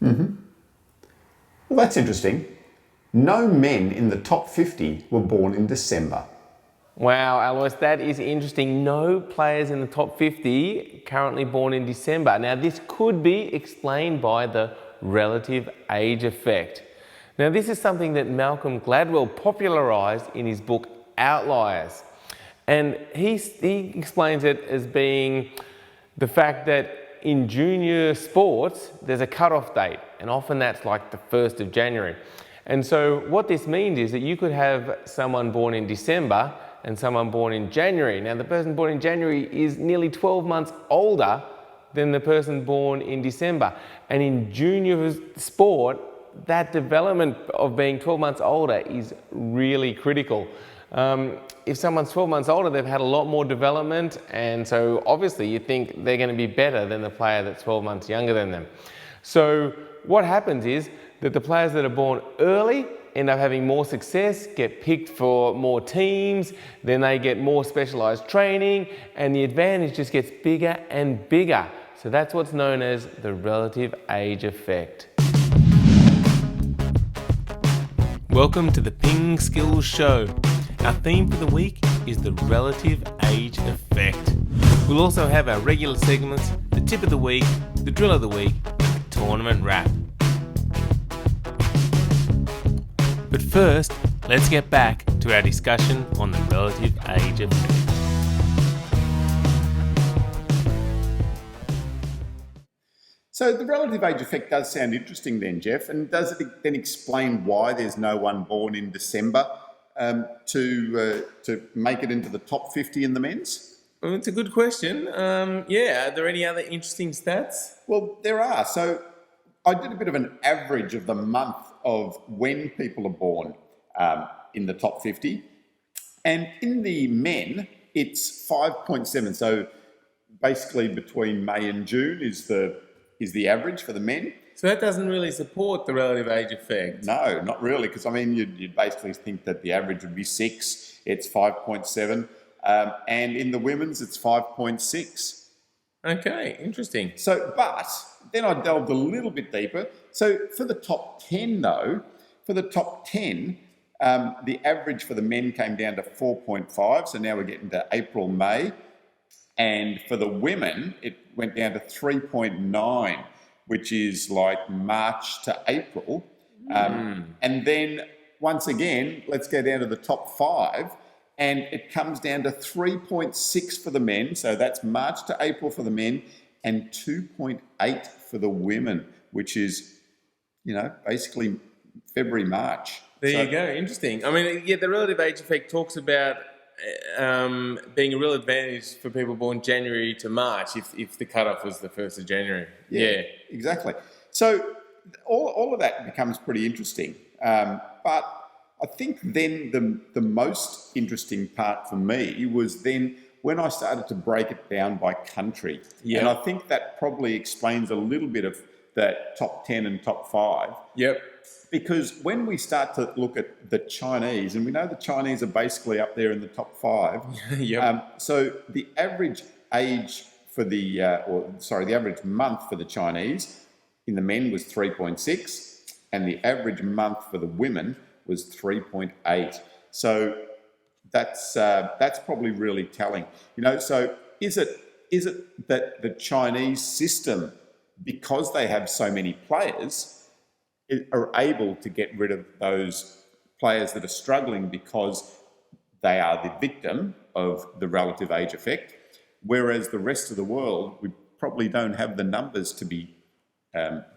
Well, that's interesting. No men in the top 50 were born in December. Wow, Alois, that is interesting. No players in the top 50 currently born in December. Now, this could be explained by the relative age effect. Now, this is something that Malcolm Gladwell popularised in his book Outliers. And he explains it as being the fact that in junior sports, there's a cut-off date, and often that's like the 1st of January. And so what this means is that you could have someone born in December and someone born in January. Now, the person born in January is nearly 12 months older than the person born in December. And in junior sport, that development of being 12 months older is really critical. If someone's 12 months older, they've had a lot more development, and so obviously you think they're going to be better than the player that's 12 months younger than them. So what happens is that the players that are born early end up having more success, get picked for more teams, then they get more specialised training, and the advantage just gets bigger and bigger. So that's what's known as the relative age effect. Welcome to the PingSkills show. Our theme for the week is the relative age effect. We'll also have our regular segments, the tip of the week, the drill of the week, and the tournament wrap. But first, let's get back to our discussion on the relative age effect. So the relative age effect does sound interesting then, Jeff, and does it then explain why there's no one born in December to make it into the top 50 in the men's? Well, it's a good question. Are there any other interesting stats? Well, there are. So I did a bit of an average of the month of when people are born in the top 50. And in the men, it's 5.7. So basically between May and June is the average for the men. So that doesn't really support the relative age effect. No, not really, because I mean, you'd basically think that the average would be 6. It's 5.7. And in the women's, it's 5.6. Okay, interesting. So, but then I delved a little bit deeper. So for the top 10 though, the average for the men came down to 4.5. So now we're getting to April, May. And for the women, it went down to 3.9, which is like March to April. And then once again, let's go down to the top 5, and it comes down to 3.6 for the men. So that's March to April for the men, and 2.8 for the women, which is, basically February, March. There you go. Interesting. I mean, the relative age effect talks about being a real advantage for people born January to March if the cutoff was the 1st of January. Yeah, exactly. So all of that becomes pretty interesting. But I think then the most interesting part for me was then when I started to break it down by country. Yeah. And I think that probably explains a little bit of that top 10 and top 5. Yep. Because when we start to look at the Chinese, and we know the Chinese are basically up there in the top 5. Yep. So the average age for the average month for the Chinese in the men was 3.6, and the average month for the women was 3.8. So that's probably really telling. So is it that the Chinese system, because they have so many players, are able to get rid of those players that are struggling because they are the victim of the relative age effect, whereas the rest of the world, we probably don't have the numbers to be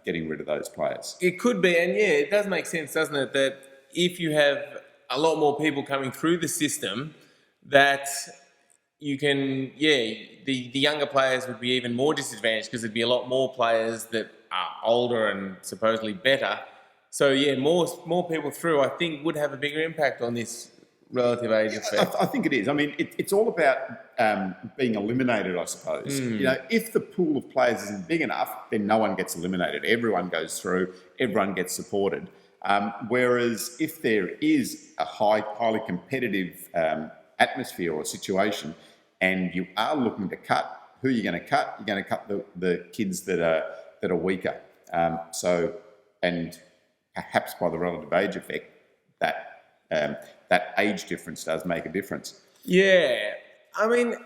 getting rid of those players. It could be, and it does make sense, doesn't it, that if you have a lot more people coming through the system, that you can, the younger players would be even more disadvantaged because there'd be a lot more players that are older and supposedly better. So more people through, I think, would have a bigger impact on this relative age effect. I think it is. I mean, it's all about being eliminated, I suppose. If the pool of players isn't big enough, then no one gets eliminated. Everyone goes through, everyone gets supported. Whereas if there is a highly competitive atmosphere or situation, and you are looking to cut, who are you going to cut? You're going to cut the kids that are weaker. And perhaps by the relative age effect, that age difference does make a difference. Yeah, I mean,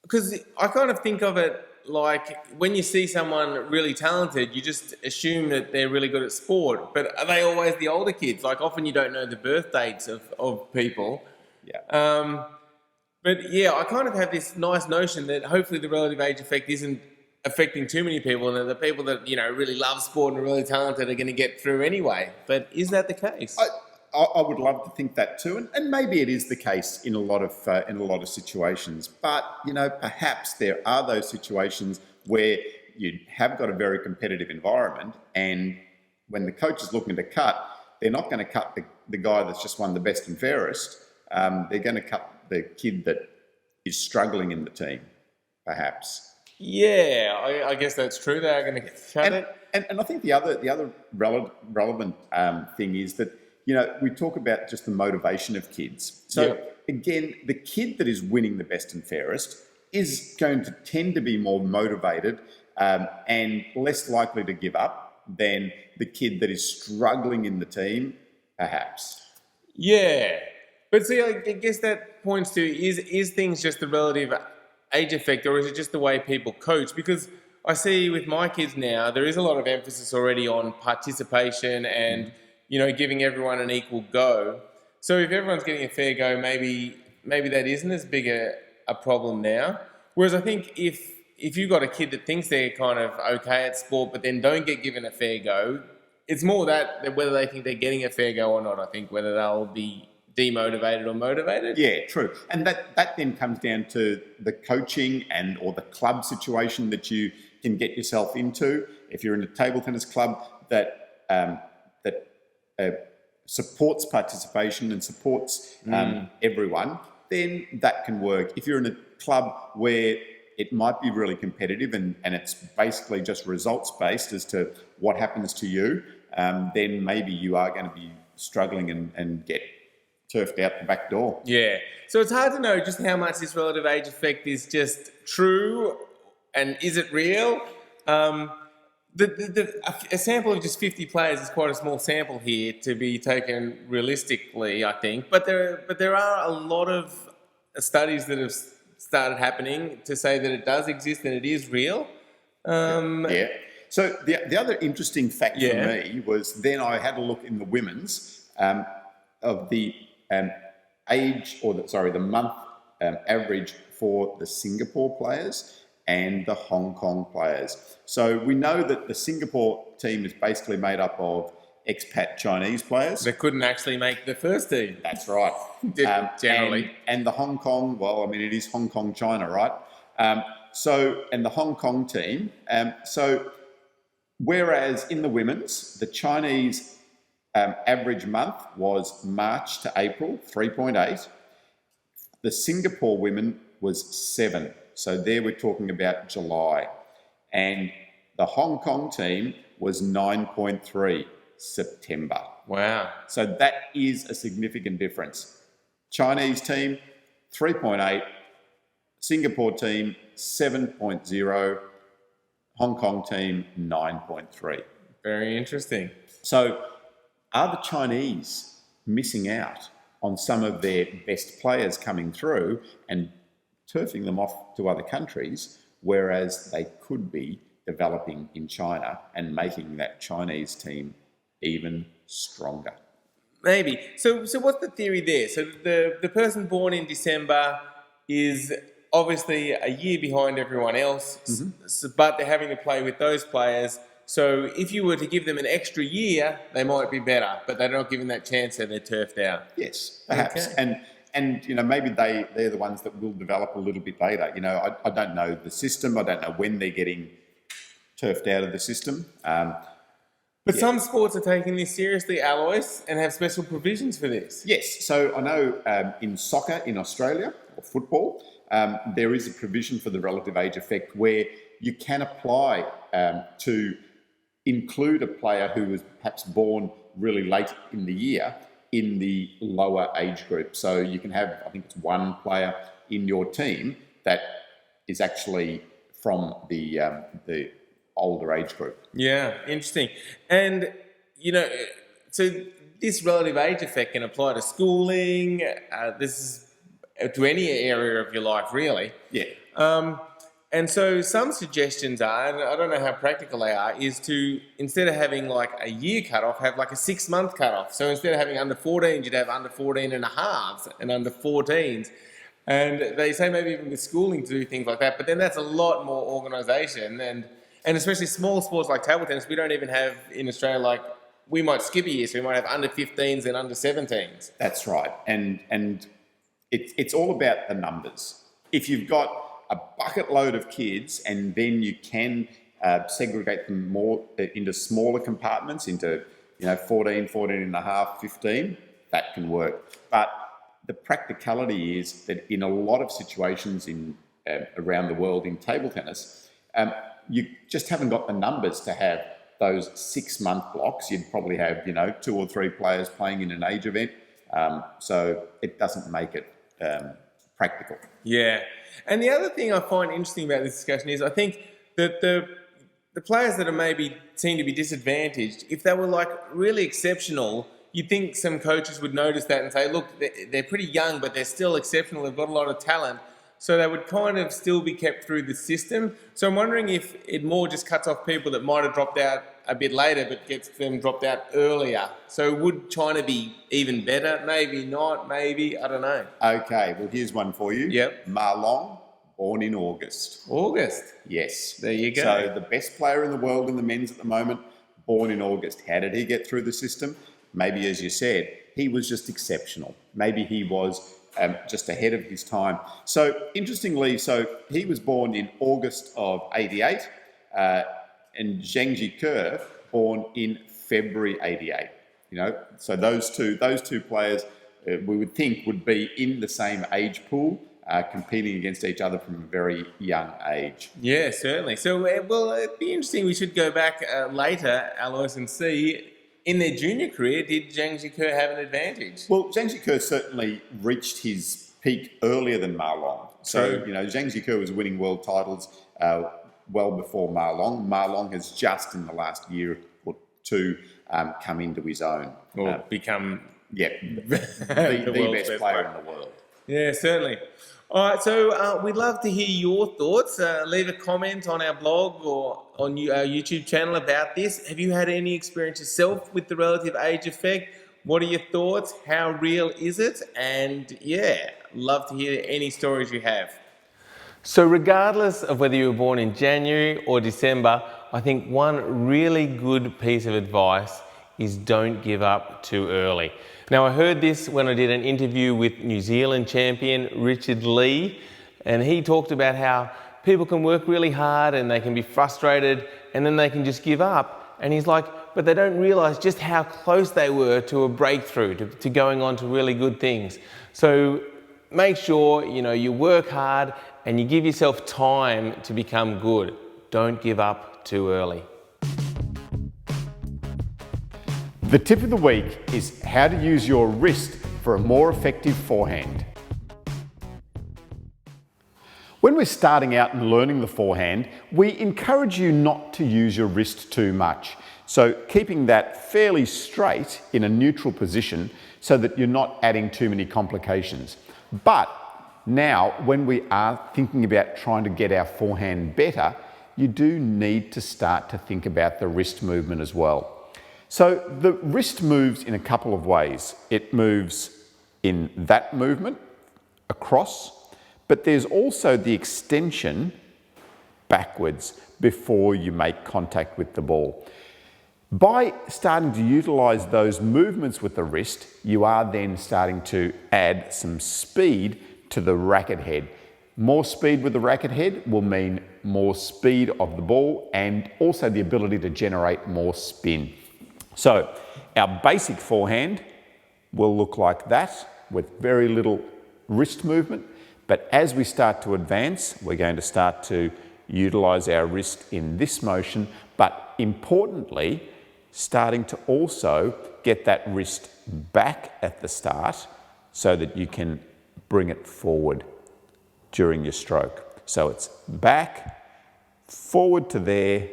because I kind of think of it like when you see someone really talented, you just assume that they're really good at sport. But are they always the older kids? Like often you don't know the birth dates of people. Yeah. But yeah, I kind of have this nice notion that hopefully the relative age effect isn't affecting too many people, and that the people that really love sport and are really talented are going to get through anyway. But is that the case? I would love to think that too, and maybe it is the case in a lot of situations. But perhaps there are those situations where you have got a very competitive environment, and when the coach is looking to cut, they're not going to cut the guy that's just won the best and fairest. They're going to cut the kid that is struggling in the team, perhaps. Yeah, I guess that's true. They are going to cut it. And I think the other relevant thing is that we talk about just the motivation of kids. So again, the kid that is winning the best and fairest is going to tend to be more motivated and less likely to give up than the kid that is struggling in the team, perhaps. Yeah, but see, I guess that points to is things just the relative age effect, or is it just the way people coach? Because I see with my kids now, there is a lot of emphasis already on participation and giving everyone an equal go. So if everyone's getting a fair go, maybe that isn't as big a problem now. Whereas I think if you've got a kid that thinks they're kind of okay at sport, but then don't get given a fair go, it's more that whether they think they're getting a fair go or not. I think whether they'll be demotivated or motivated. Yeah, true. And that then comes down to the coaching or the club situation that you can get yourself into. If you're in a table tennis club that supports participation and supports everyone, then that can work. If you're in a club where it might be really competitive and it's basically just results based as to what happens to you, then maybe you are going to be struggling and get turfed out the back door. Yeah. So it's hard to know just how much this relative age effect is just true and is it real? A sample of just 50 players is quite a small sample here to be taken realistically, I think. But there are a lot of studies that have started happening to say that it does exist and it is real. Yeah. So the other interesting fact for me was then I had a look in the women's of the the month average for the Singapore players and the Hong Kong players. So we know that the Singapore team is basically made up of expat Chinese players. They couldn't actually make the first team. That's right. Generally. And the Hong Kong, it is Hong Kong, China, right? And the Hong Kong team, whereas in the women's, the Chinese average month was March to April, 3.8. The Singapore women was 7. So there we're talking about July. And the Hong Kong team was 9.3, September. Wow. So that is a significant difference. Chinese team, 3.8. Singapore team, 7.0. Hong Kong team, 9.3. Very interesting. So are the Chinese missing out on some of their best players coming through and turfing them off to other countries, whereas they could be developing in China and making that Chinese team even stronger? Maybe. So what's the theory there? So the person born in December is obviously a year behind everyone else, but they're having to play with those players. So if you were to give them an extra year, they might be better, but they're not given that chance, so they're turfed out. Yes, perhaps. Okay. And maybe they're the ones that will develop a little bit later. I don't know the system. I don't know when they're getting turfed out of the system. But some sports are taking this seriously, Alois, and have special provisions for this. Yes. So I know in soccer in Australia, or football, there is a provision for the relative age effect where you can apply to include a player who was perhaps born really late in the year in the lower age group. So you can have, I think it's one player in your team that is actually from the older age group. Yeah, interesting. And, you know, so this relative age effect can apply to schooling. This is to any area of your life, really. Yeah. And so some suggestions are, and I don't know how practical they are, is to, instead of having like a year cutoff, have like a 6-month cutoff. So instead of having under 14s, you'd have under 14 and a halves and under 14s. And they say maybe even with schooling to do things like that, but then that's a lot more organisation. And especially small sports like table tennis, we don't even have in Australia, like, we might skip a year, so we might have under 15s and under 17s. That's right. And it's all about the numbers. If you've got a bucket load of kids and then you can segregate them more into smaller compartments, into 14 and a half, 15, that can work. But the practicality is that in a lot of situations around the world in table tennis, you just haven't got the numbers to have those 6-month blocks. You'd probably have 2 or 3 players playing in an age event, so it doesn't make it practical. Yeah. And the other thing I find interesting about this discussion is I think that the players that are maybe seem to be disadvantaged, if they were like really exceptional, you'd think some coaches would notice that and say, look, they're pretty young, but they're still exceptional. They've got a lot of talent. So they would kind of still be kept through the system. So I'm wondering if it more just cuts off people that might have dropped out a bit later, but gets them dropped out earlier. So would China be even better? Maybe not, maybe, I don't know. Okay, well, here's one for you. Yep. Ma Long, born in August. August? Yes. There you go. So the best player in the world in the men's at the moment, born in August. How did he get through the system? Maybe, as you said, he was just exceptional. Maybe he was just ahead of his time. So interestingly, he was born in August of 88, and Zheng Jike born in February 88. So those two players we would think would be in the same age pool, competing against each other from a very young age. Yeah, certainly. So, well, it'd be interesting. We should go back later, Alois, and see, in their junior career, did Zheng Jike have an advantage? Well, Zheng Jike certainly reached his peak earlier than Ma Long. So, Zheng Jike was winning world titles well before Ma Long. Ma Long has just in the last year or two come into his own. Or become... Yeah, the best player in the world. Yeah, certainly. All right, so we'd love to hear your thoughts. Leave a comment on our blog or on our YouTube channel about this. Have you had any experience yourself with the relative age effect? What are your thoughts? How real is it? And yeah, love to hear any stories you have. So regardless of whether you were born in January or December, I think one really good piece of advice is don't give up too early. Now, I heard this when I did an interview with New Zealand champion Richard Lee, and he talked about how people can work really hard and they can be frustrated and then they can just give up. And he's like, but they don't realise just how close they were to a breakthrough, to going on to really good things. So make sure, you work hard and you give yourself time to become good. Don't give up too early. The tip of the week is how to use your wrist for a more effective forehand. When we're starting out and learning the forehand, we encourage you not to use your wrist too much. So keeping that fairly straight in a neutral position so that you're not adding too many complications. But now, when we are thinking about trying to get our forehand better, you do need to start to think about the wrist movement as well. So the wrist moves in a couple of ways. It moves in that movement across, but there's also the extension backwards before you make contact with the ball. By starting to utilize those movements with the wrist, you are then starting to add some speed to the racket head. More speed with the racket head will mean more speed of the ball and also the ability to generate more spin. So our basic forehand will look like that with very little wrist movement, but as we start to advance, we're going to start to utilize our wrist in this motion, but importantly, starting to also get that wrist back at the start so that you can bring it forward during your stroke. So it's back, forward to there,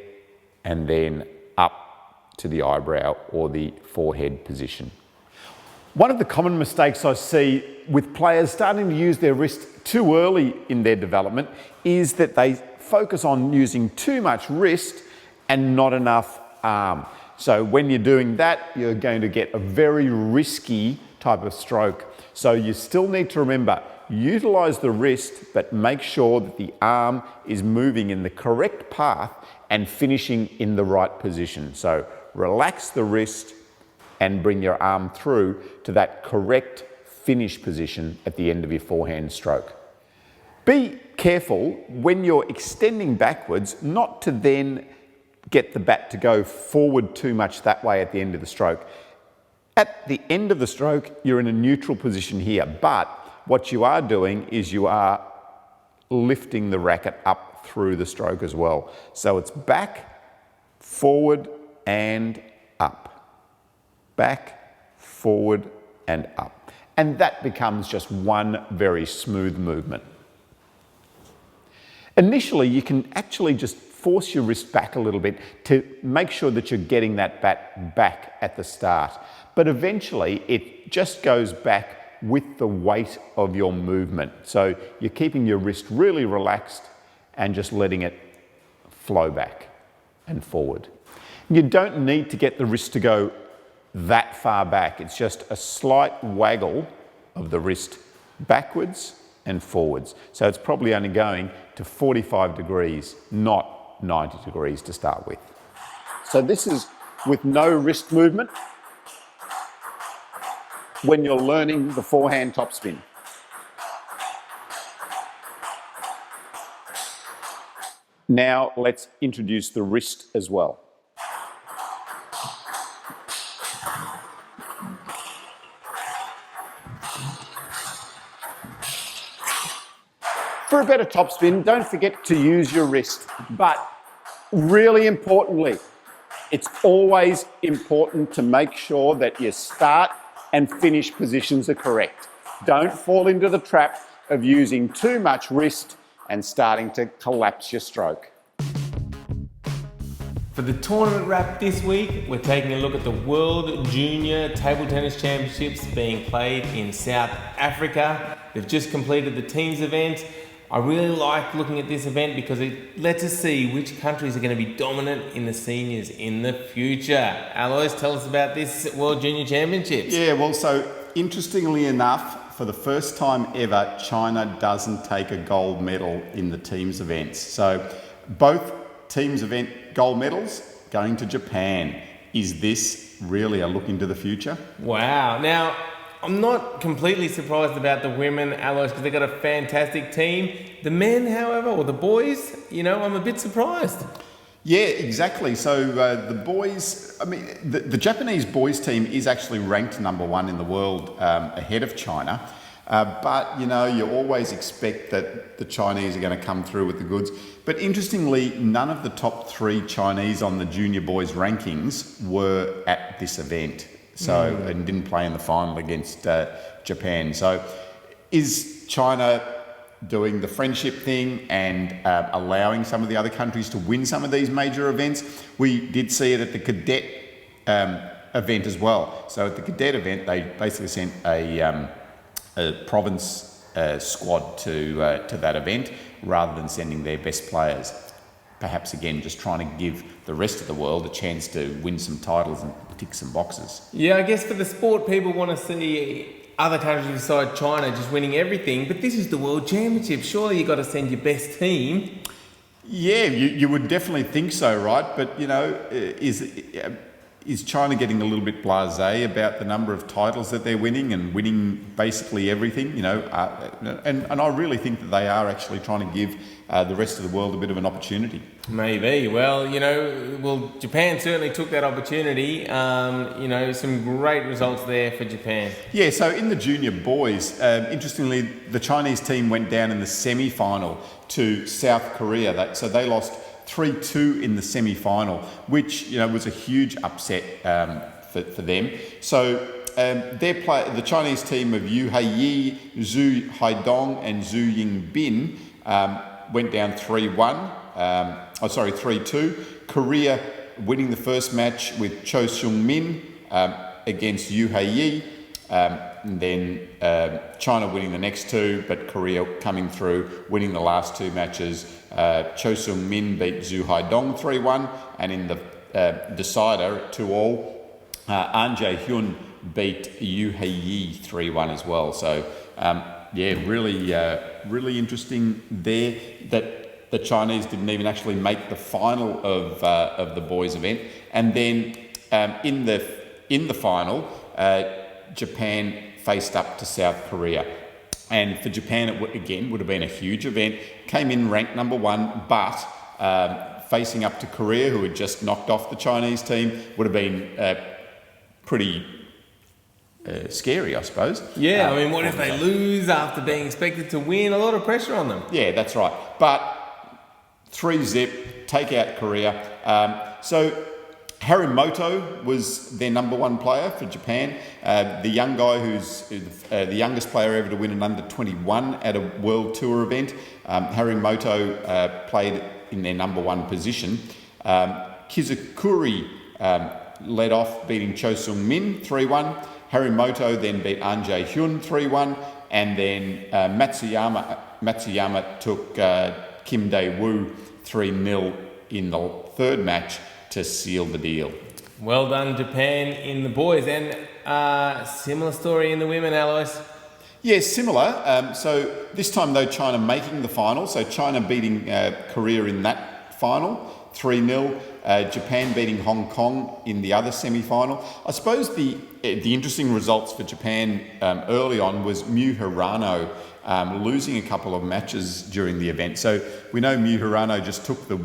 and then up to the eyebrow or the forehead position. One of the common mistakes I see with players starting to use their wrist too early in their development is that they focus on using too much wrist and not enough arm. So when you're doing that, you're going to get a very risky type of stroke. So you still need to remember, utilize the wrist, but make sure that the arm is moving in the correct path and finishing in the right position. So relax the wrist and bring your arm through to that correct finish position at the end of your forehand stroke. Be careful when you're extending backwards not to then get the bat to go forward too much that way at the end of the stroke. At the end of the stroke, you're in a neutral position here, but what you are doing is you are lifting the racket up through the stroke as well. So it's back, forward and up. Back, forward and up. And that becomes just one very smooth movement. Initially, you can actually just force your wrist back a little bit to make sure that you're getting that bat back at the start. But eventually, it just goes back with the weight of your movement. So you're keeping your wrist really relaxed and just letting it flow back and forward. You don't need to get the wrist to go that far back. It's just a slight waggle of the wrist backwards and forwards. So it's probably only going to 45 degrees, not 90 degrees to start with. So this is with no wrist movement when you're learning the forehand topspin. Now let's introduce the wrist as well. For a better topspin, don't forget to use your wrist. But really importantly, it's always important to make sure that your start and finish positions are correct. Don't fall into the trap of using too much wrist and starting to collapse your stroke. For the tournament wrap this week, we're taking a look at the World Junior Table Tennis Championships being played in South Africa. They've just completed the teams event. I really like looking at this event because it lets us see which countries are going to be dominant in the seniors in the future. Alois, tell us about this World Junior Championships. Yeah, well, so interestingly enough, for the first time ever, China doesn't take a gold medal in the teams events. So both teams event gold medals going to Japan. Is this really a look into the future? Wow. Now, I'm not completely surprised about the women, Alois, because they've got a fantastic team. The men, however, or the boys, I'm a bit surprised. Yeah, exactly. So the boys, the Japanese boys team is actually ranked #1 in the world ahead of China. But, you always expect that the Chinese are going to come through with the goods. But interestingly, none of the top 3 Chinese on the junior boys rankings were at this event. So, and didn't play in the final against Japan. So is China doing the friendship thing and allowing some of the other countries to win some of these major events? We did see it at the cadet event as well. So at the cadet event, they basically sent a province squad to that event rather than sending their best players. Perhaps again, just trying to give the rest of the world a chance to win some titles and tick some boxes. Yeah, I guess for the sport, people want to see other countries beside China just winning everything, but this is the World Championship. Surely you've got to send your best team. Yeah, you would definitely think so, right? But, is China getting a little bit blasé about the number of titles that they're winning and winning basically everything? And I really think that they are actually trying to give the rest of the world a bit of an opportunity. Maybe. Well, Japan certainly took that opportunity. Some great results there for Japan. Yeah, so in the junior boys, interestingly, the Chinese team went down in the semi-final to South Korea. So they lost 3-2 in the semi-final, which was a huge upset for them. So the Chinese team of Yu Heiyi, Zhu Haidong, and Zhu Yingbin went down 3-2. Korea winning the first match with Cho Seung-min against Yu Hei-yi. And then China winning the next two, but Korea coming through, winning the last two matches. Cho Seung-min beat Zhu Haidong 3-1, and in the decider, 2-2, An Jae-hyun beat Yu Hei-yi 3-1 as well. So, really interesting there that the Chinese didn't even actually make the final of the boys' event. And then in the final, Japan faced up to South Korea. And for Japan, it would have been a huge event. Came in ranked number 1, but facing up to Korea, who had just knocked off the Chinese team, would have been pretty scary, I suppose. Yeah, I mean, what if they lose after being expected to win? A lot of pressure on them. Yeah, that's right. But 3-0, take out Korea. So Harimoto was their number 1 player for Japan. The young guy who's the youngest player ever to win an under-21 at a World Tour event. Harimoto played in their number 1 position. Kizukuri led off, beating Cho Seung-min 3-1. Harimoto then beat An Jae-hyun 3-1. And then Matsuyama took Kim Dae-woo 3-0 in the third match to seal the deal. Well done, Japan in the boys. And similar story in the women, Alois. Yeah, similar. So this time, though, China making the final. So China beating Korea in that final, 3-0. Japan beating Hong Kong in the other semi-final. I suppose the interesting results for Japan early on was Miu Hirano losing a couple of matches during the event. So we know Miu Hirano just took the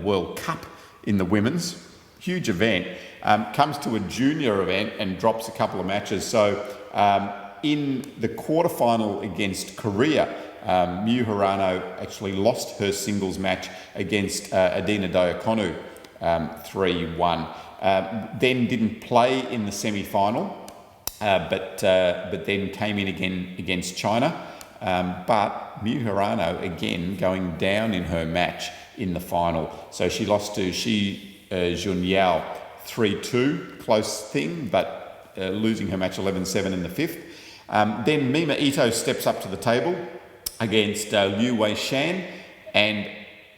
World Cup in the women's, huge event, comes to a junior event and drops a couple of matches. So in the quarterfinal against Korea, Miu Hirano actually lost her singles match against Adina Diakonu 3-1. Then didn't play in the semi-final, but then came in again against China. But Miu Hirano again going down in her match in the final. So she lost to Shi Junyao 3-2, close thing, but losing her match 11-7 in the fifth. Then Mima Ito steps up to the table against Liu Weishan and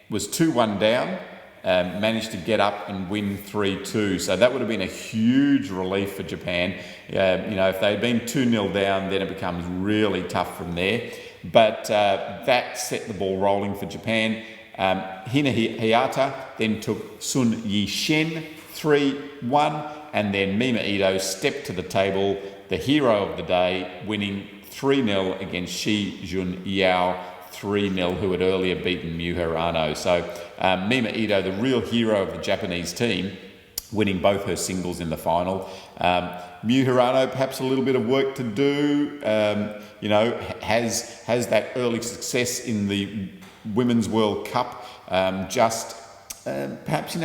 was 2-1 down, managed to get up and win 3-2. So that would have been a huge relief for Japan. If they'd been 2-0 down, then it becomes really tough from there. But that set the ball rolling for Japan. Hina Hayata then took Sun Yishen 3-1, and then Mima Ito stepped to the table, the hero of the day, winning 3-0 against Shi Jun Yao 3-0, who had earlier beaten Miu Hirano. So Mima Ito, the real hero of the Japanese team, winning both her singles in the final. Miu Hirano, perhaps a little bit of work to do, has that early success in the Women's World Cup, perhaps,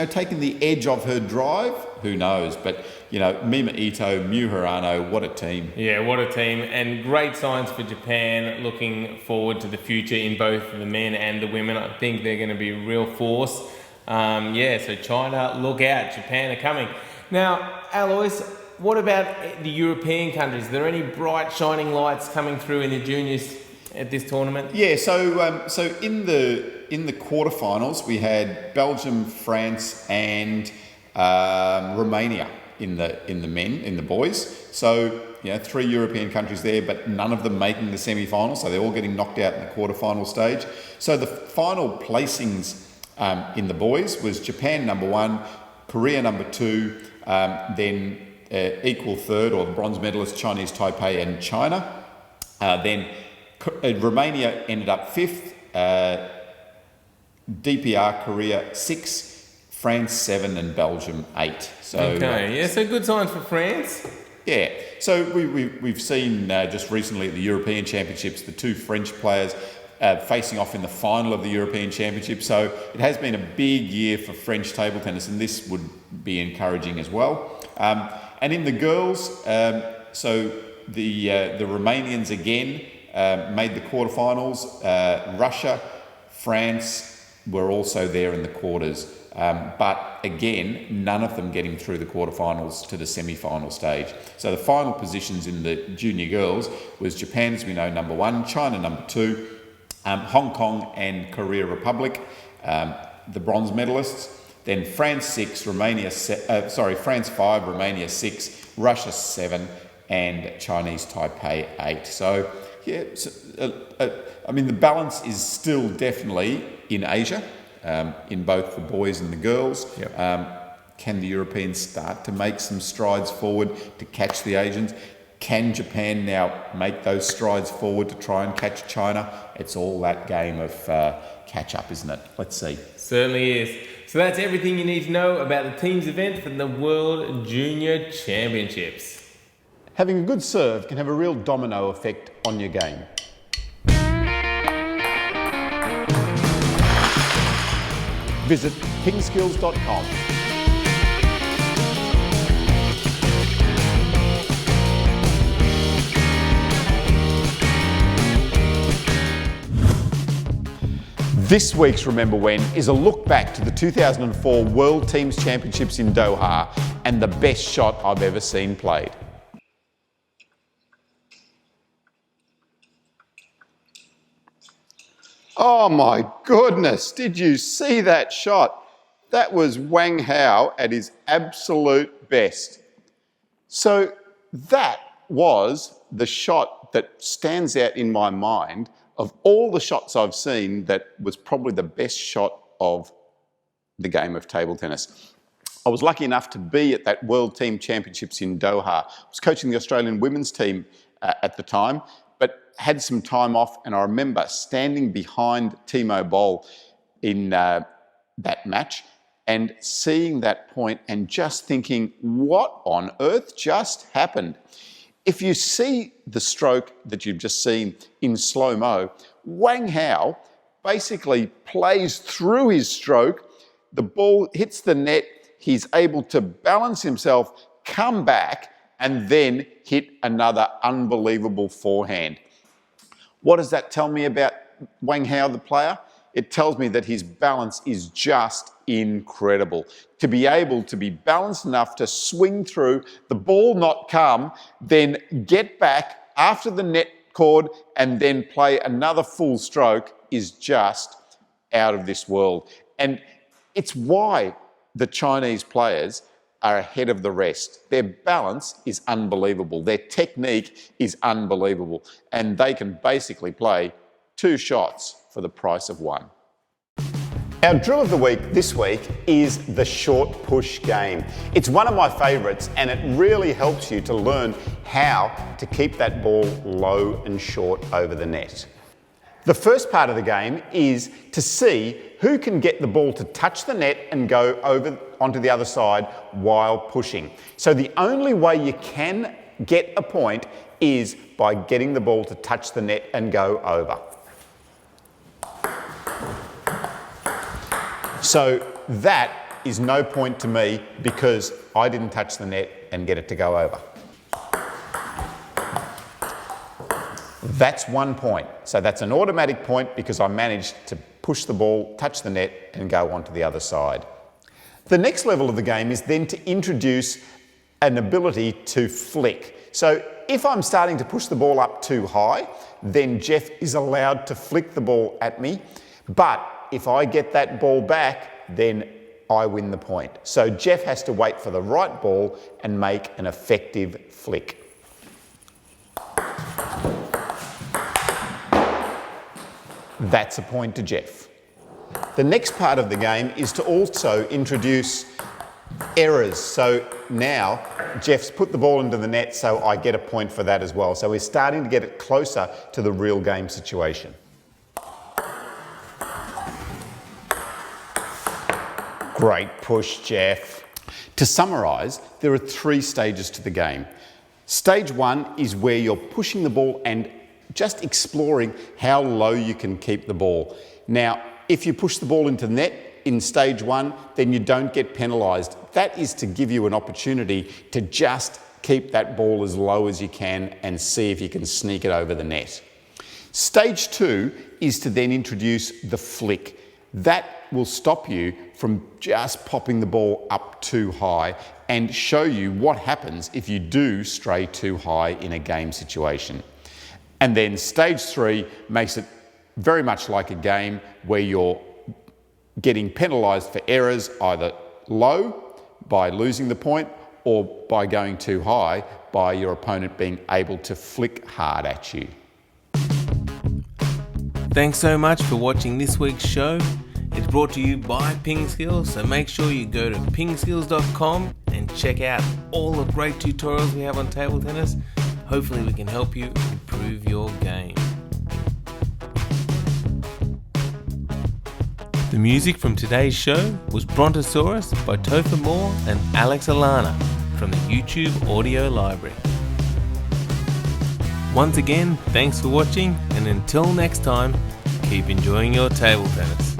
taking the edge of her drive, who knows, but, Mima Ito, Miu Hirano, what a team. Yeah, what a team, and great signs for Japan, looking forward to the future in both the men and the women. I think they're going to be a real force. So China, look out, Japan are coming. Now, Alois, what about the European countries? Are there any bright, shining lights coming through in the juniors at this tournament? Yeah, so in the quarterfinals, we had Belgium, France, and Romania in the boys. So 3 European countries there, but none of them making the semi-final. So they're all getting knocked out in the quarterfinal stage. So the final placings in the boys was Japan number 1, Korea number 2, then equal third, or the bronze medalists, Chinese Taipei and China. Then Romania ended up 5th, DPR Korea 6, France 7, and Belgium 8. So so good signs for France. Yeah, so we've seen just recently at the European Championships the 2 French players facing off in the final of the European Championship. So it has been a big year for French table tennis, and this would be encouraging as well. And in the girls, so the Romanians again made the quarterfinals. Russia, France, were also there in the quarters. But again, none of them getting through the quarterfinals to the semi-final stage. So the final positions in the junior girls was Japan, as we know, number 1, China number 2, Hong Kong and Korea Republic, the bronze medalists. Then France 6, France 5, Romania 6, Russia 7, and Chinese Taipei 8. So yeah, I mean the balance is still definitely in Asia. In both the boys and the girls. Yep. Can the Europeans start to make some strides forward to catch the Asians? Can Japan now make those strides forward to try and catch China? It's all that game of catch up, isn't it? Let's see. Certainly is. So that's everything you need to know about the team's event for the World Junior Championships. Having a good serve can have a real domino effect on your game. Visit PingSkills.com. This week's Remember When is a look back to the 2004 World Teams Championships in Doha and the best shot I've ever seen played. Oh my goodness, did you see that shot? That was Wang Hao at his absolute best. So that was the shot that stands out in my mind of all the shots I've seen that was probably the best shot of the game of table tennis. I was lucky enough to be at that World Team Championships in Doha. I was coaching the Australian women's team at the time, but had some time off, and I remember standing behind Timo Boll in that match and seeing that point and just thinking, what on earth just happened? If you see the stroke that you've just seen in slow-mo, Wang Hao basically plays through his stroke, the ball hits the net, he's able to balance himself, come back, and then hit another unbelievable forehand. What does that tell me about Wang Hao, the player? It tells me that his balance is just incredible. To be able to be balanced enough to swing through, the ball not come, then get back after the net cord and then play another full stroke is just out of this world. And it's why the Chinese players are ahead of the rest. Their balance is unbelievable. Their technique is unbelievable. And they can basically play 2 shots for the price of 1. Our drill of the week this week is the short push game. It's one of my favourites, and it really helps you to learn how to keep that ball low and short over the net. The first part of the game is to see who can get the ball to touch the net and go over onto the other side while pushing. So the only way you can get a point is by getting the ball to touch the net and go over. So that is no point to me because I didn't touch the net and get it to go over. That's 1 point. So that's an automatic point because I managed to push the ball, touch the net, and go onto the other side. The next level of the game is then to introduce an ability to flick. So if I'm starting to push the ball up too high, then Jeff is allowed to flick the ball at me. But if I get that ball back, then I win the point. So Jeff has to wait for the right ball and make an effective flick. That's a point to Jeff. The next part of the game is to also introduce errors. So now Jeff's put the ball into the net, so I get a point for that as well. So we're starting to get it closer to the real game situation. Great push, Jeff. To summarise, there are 3 stages to the game. Stage 1 is where you're pushing the ball and just exploring how low you can keep the ball. Now, if you push the ball into the net in stage 1, then you don't get penalised. That is to give you an opportunity to just keep that ball as low as you can and see if you can sneak it over the net. Stage 2 is to then introduce the flick. That will stop you from just popping the ball up too high and show you what happens if you do stray too high in a game situation. And then stage 3 makes it very much like a game where you're getting penalised for errors either low by losing the point or by going too high by your opponent being able to flick hard at you. Thanks so much for watching this week's show. It's brought to you by PingSkills, so make sure you go to pingskills.com and check out all the great tutorials we have on table tennis. Hopefully we can help you improve your game. The music from today's show was Brontosaurus by Topher Moore and Alex Alana from the YouTube audio library. Once again, thanks for watching, and until next time, keep enjoying your table tennis.